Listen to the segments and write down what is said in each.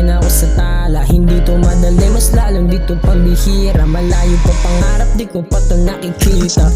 rin ako sa tala. Hindi to madali, mas lalong dito pambihira. Malayo pa pangarap, di ko pa to nakikita.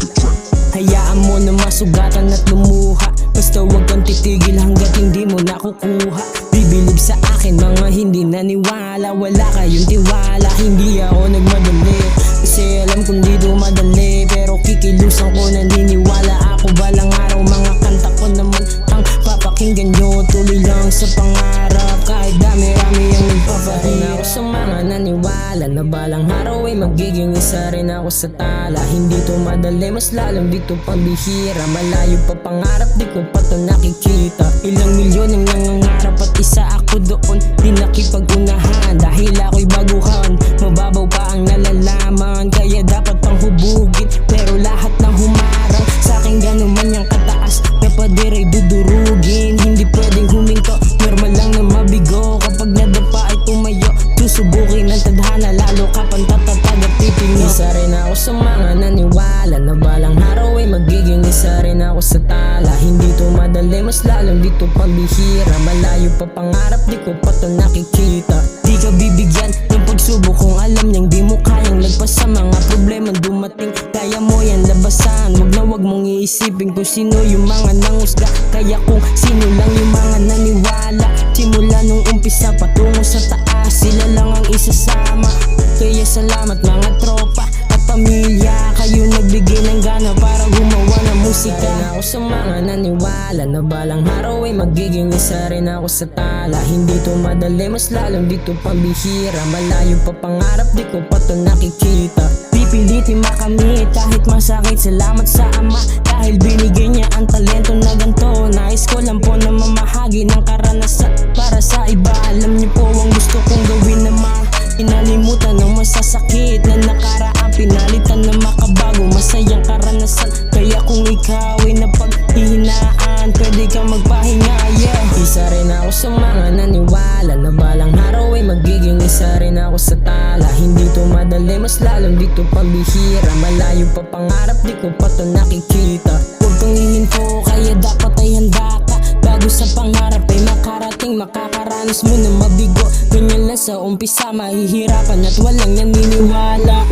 Hayaan mo na masugatan at lumuha, basta huwag kang titigil hanggat hindi mo nakukuha. Bibilib sa akin mga hindi naniwala, wala kayong tiwala. Hindi ako nagmadali, kasi alam kong di to madali. Pero kikilusan ko, naniniwala ako. Balang araw mga kanta ko naman ang papakinggan nyo. Tuloy lang sa pangarap, kahit dami-rami ang nagpapahirap. Ako sa mga naniwala na balang araw ay magiging isa rin ako sa tala. Hindi to madali, mas lalong dito pambihira. Malayo pa pangarap, di ko pa to nakikita. Ilang milyon ang nangangarap at isa ako doon. Di nakipag-unahan dahil ako'y baguhan. Mababaw pa ang nalalaman, kaya dapat pang hubugin. Pero lahat ng humarang sa'kin gano'n man yung kataas, napadiray dudurugin. Hindi pwedeng huminto, normal lang na mabigo. Kapag nadapa ay tumayo, susubukin ang tadhana. Lalo ka pang tatatag at titingin. Isa rin ako sa mga naniwala na balang araw ay magiging isa rin ako sa tala. Hindi to madali, mas lalong dito pambihira. Malayo pa pangarap, di ko pa to nakikita. Di ka bibigyan ng pagsubok kung alam niyang di mo kayang lagpas sa mga problemang dumating. Kaya mo yan labasan, wag mong iisipin kung sino yung mga nangusga. Kaya kung sino lang yung mga naniwala, simula nung umpisa patungo sa taas, sila lang ang isasama. Kaya salamat mga tropa at pamilya, kayo nagbigay ng gana para gumawa ng musika. Rin ako sa mga naniwala na balang araw ay magiging isa rin ako sa tala. Hindi to madali, mas lalong dito pambihira. Malayo pa pangarap, di ko pa to nakikita. Pipilitin makamit kahit masakit, salamat sa Ama dahil binigay niya ang talento na ganto. Nais ko lang po na mamahagi ng karanasan para sa iba. Alam niyo po ang gusto kong gawin naman, inalimutan ng masasakit na nakaraan, pinalitan na makabago masayang karanasan. Kaya kung ikaw ay napaghihinaan, pwede kang magpahinga, yeah. Isa rin ako sa mga naniwala na balang araw ay magiging isa rin ako sa tala. Hindi to madali, mas lalong dito pambihira. Malayo pa pangarap, di ko pa to nakikita. Huwag kang hihinto, kaya dapat ay handa ka. Bago sa pangarap ay makarating, makakaranas mo na mabigo. Ganyan lang sa umpisa, mahihirapan at walang naniniwala.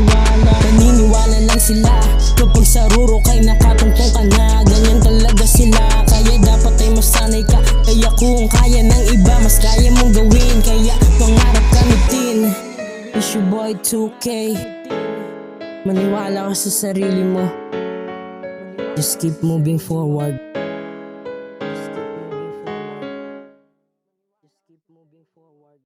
Naniniwala lang sila kapag sa rurok ay nakatungtong ka na. Ganyan talaga sila, kaya dapat ay masanay ka. Kaya kung kaya ng iba, mas kaya mong gawin. Kaya pangarap kamitin. It's your boy 2K. Maniwala ka sa sarili mo. Just keep moving forward. Just keep moving forward.